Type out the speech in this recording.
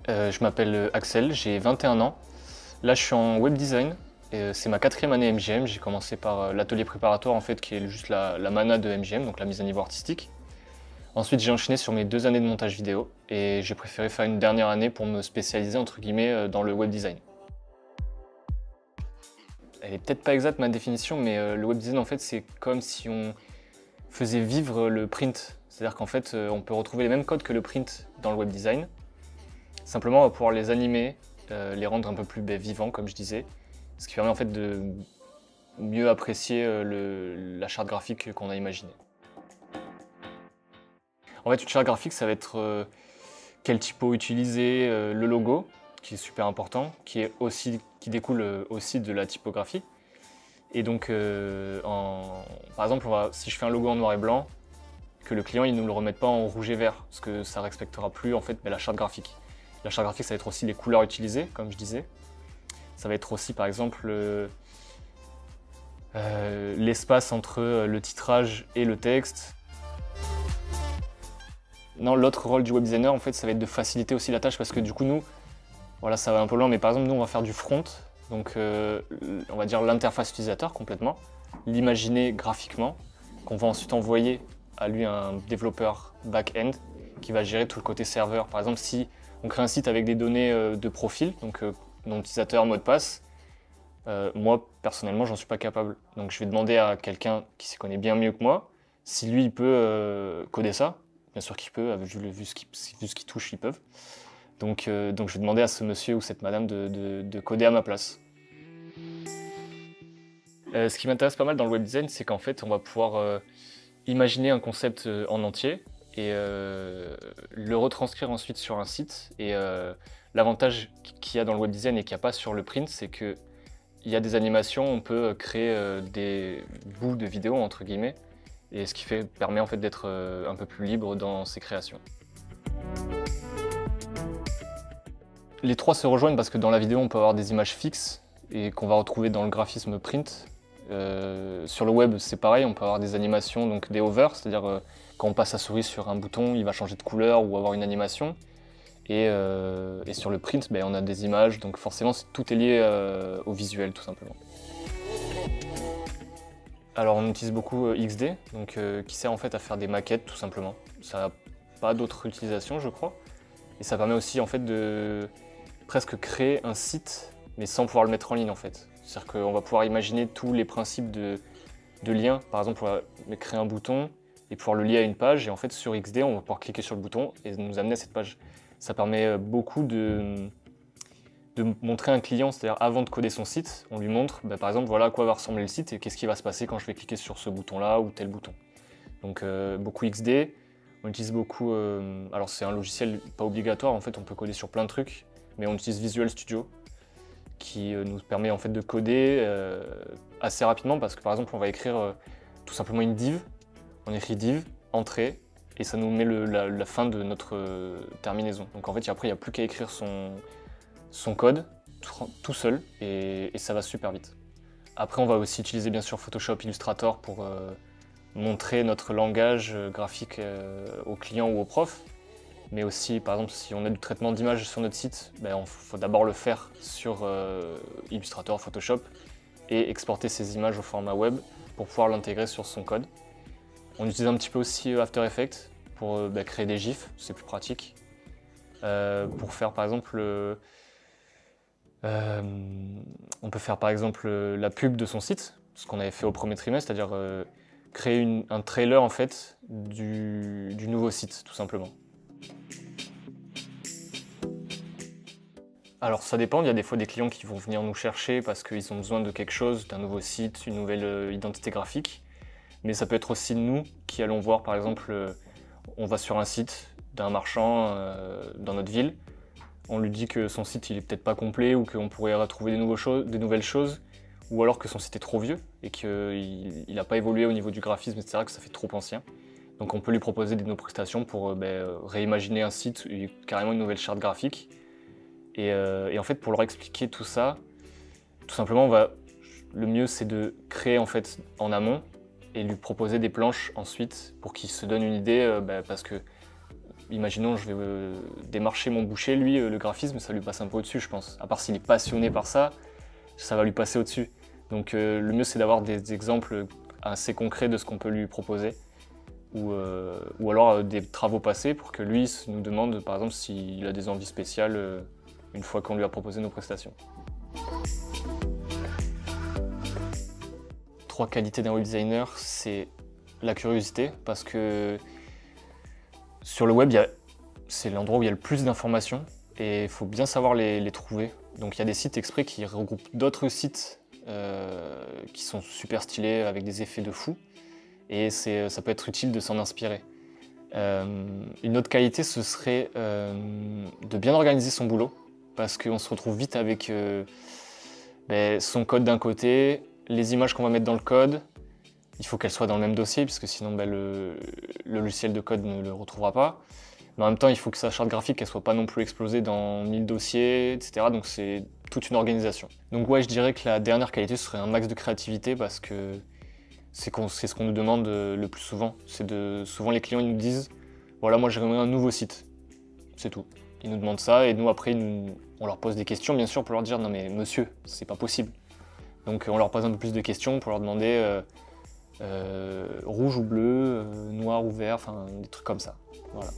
Je m'appelle Axel, j'ai 21 ans. Là, je suis en web design. C'est ma 4e année MJM. J'ai commencé par l'atelier préparatoire, en fait, qui est juste la mana de MJM, donc la mise à niveau artistique. Ensuite, j'ai enchaîné sur mes 2 années de montage vidéo et j'ai préféré faire une dernière année pour me spécialiser, entre guillemets, dans le web design. Elle est peut-être pas exacte, ma définition, mais le web design, en fait, c'est comme si on faisait vivre le print. C'est-à-dire qu'en fait, on peut retrouver les mêmes codes que le print dans le web design. Simplement, on va pouvoir les animer, les rendre un peu plus vivants, comme je disais, ce qui permet en fait de mieux apprécier la charte graphique qu'on a imaginée. En fait, une charte graphique, ça va être quel typo utiliser, le logo, qui est super important, qui découle aussi de la typographie. Et donc, par exemple, si je fais un logo en noir et blanc, que le client il ne nous le remette pas en rouge et vert, parce que ça ne respectera plus en fait la charte graphique. La charte graphique, ça va être aussi les couleurs utilisées, comme je disais. Ça va être aussi, par exemple, l'espace entre le titrage et le texte. Non, l'autre rôle du web designer, en fait, ça va être de faciliter aussi la tâche, parce que du coup, nous, voilà, ça va un peu loin, mais par exemple, nous, on va faire du front, donc on va dire l'interface utilisateur complètement, l'imaginer graphiquement, qu'on va ensuite envoyer à lui un développeur back-end qui va gérer tout le côté serveur. Par exemple, si on crée un site avec des données de profil, donc nom d'utilisateur, mot de passe. Moi, personnellement, j'en suis pas capable. Donc je vais demander à quelqu'un qui s'y connaît bien mieux que moi, si lui, il peut coder ça. Bien sûr qu'il peut, vu ce qu'il touche, ils peuvent. Donc je vais demander à ce monsieur ou cette madame de coder à ma place. Ce qui m'intéresse pas mal dans le web design, c'est qu'en fait, on va pouvoir imaginer un concept en entier et le retranscrire ensuite sur un site. Et l'avantage qu'il y a dans le web design et qu'il n'y a pas sur le print, c'est qu'il y a des animations, on peut créer des bouts de vidéo entre guillemets, et ce qui permet en fait d'être un peu plus libre dans ses créations. Les trois se rejoignent parce que dans la vidéo, on peut avoir des images fixes et qu'on va retrouver dans le graphisme print. Sur le web, c'est pareil, on peut avoir des animations, donc des hovers, c'est-à-dire quand on passe sa souris sur un bouton, il va changer de couleur ou avoir une animation. Et sur le print, on a des images, donc forcément tout est lié au visuel tout simplement. Alors on utilise beaucoup XD, qui sert en fait à faire des maquettes tout simplement. Ça n'a pas d'autre utilisation je crois. Et ça permet aussi en fait de presque créer un site, mais sans pouvoir le mettre en ligne en fait. C'est-à-dire qu'on va pouvoir imaginer tous les principes de liens. Par exemple, on va créer un bouton et pouvoir le lier à une page. Et en fait, sur XD, on va pouvoir cliquer sur le bouton et nous amener à cette page. Ça permet beaucoup de montrer à un client, c'est-à-dire avant de coder son site, on lui montre, par exemple, voilà à quoi va ressembler le site et qu'est-ce qui va se passer quand je vais cliquer sur ce bouton-là ou tel bouton. Donc beaucoup XD. On utilise beaucoup, alors c'est un logiciel pas obligatoire, en fait on peut coder sur plein de trucs, mais on utilise Visual Studio qui nous permet en fait de coder assez rapidement parce que par exemple on va écrire tout simplement une div, on écrit div, entrée, et ça nous met la fin de notre terminaison. Donc en fait après il n'y a plus qu'à écrire son code tout seul et ça va super vite. Après on va aussi utiliser bien sûr Photoshop, Illustrator pour montrer notre langage graphique aux clients ou aux profs. Mais aussi, par exemple, si on a du traitement d'image sur notre site, il faut d'abord le faire sur Illustrator, Photoshop et exporter ces images au format web pour pouvoir l'intégrer sur son code. On utilise un petit peu aussi After Effects pour créer des gifs, c'est plus pratique. Pour faire par exemple, on peut faire par exemple la pub de son site, ce qu'on avait fait au premier trimestre, c'est-à-dire créer un trailer en fait du nouveau site tout simplement. Alors ça dépend, il y a des fois des clients qui vont venir nous chercher parce qu'ils ont besoin de quelque chose, d'un nouveau site, une nouvelle identité graphique. Mais ça peut être aussi nous qui allons voir par exemple, on va sur un site d'un marchand dans notre ville, on lui dit que son site il est peut-être pas complet ou qu'on pourrait retrouver des nouvelles choses, ou alors que son site est trop vieux et qu'il n'a pas évolué au niveau du graphisme, etc., que ça fait trop ancien. Donc on peut lui proposer nos prestations pour réimaginer un site, carrément une nouvelle charte graphique. Et en fait, pour leur expliquer tout ça, tout simplement, le mieux c'est de créer en fait en amont et lui proposer des planches ensuite pour qu'il se donne une idée, parce que imaginons, je vais démarcher mon boucher, lui, le graphisme, ça lui passe un peu au-dessus, je pense. À part s'il est passionné par ça, ça va lui passer au-dessus. Donc le mieux, c'est d'avoir des exemples assez concrets de ce qu'on peut lui proposer. Ou alors des travaux passés pour que lui nous demande, par exemple, s'il a des envies spéciales une fois qu'on lui a proposé nos prestations. 3 qualités d'un web designer, c'est la curiosité, parce que sur le web, c'est l'endroit où il y a le plus d'informations et il faut bien savoir les trouver. Donc il y a des sites exprès qui regroupent d'autres sites qui sont super stylés avec des effets de fou et ça peut être utile de s'en inspirer. Une autre qualité, ce serait de bien organiser son boulot, parce qu'on se retrouve vite avec son code d'un côté, les images qu'on va mettre dans le code, il faut qu'elles soient dans le même dossier, puisque sinon le logiciel de code ne le retrouvera pas. Mais en même temps, il faut que sa charte graphique ne soit pas non plus explosée dans 1000 dossiers, etc. Donc c'est toute une organisation. Donc ouais, je dirais que la dernière qualité, ce serait un max de créativité, parce que c'est ce qu'on nous demande le plus souvent. Souvent les clients ils nous disent « Voilà, moi j'aimerais un nouveau site ». C'est tout. Ils nous demandent ça, et nous après, on leur pose des questions, bien sûr, pour leur dire « Non mais monsieur, c'est pas possible ». Donc on leur pose un peu plus de questions pour leur demander rouge ou bleu, noir ou vert, enfin des trucs comme ça. Voilà.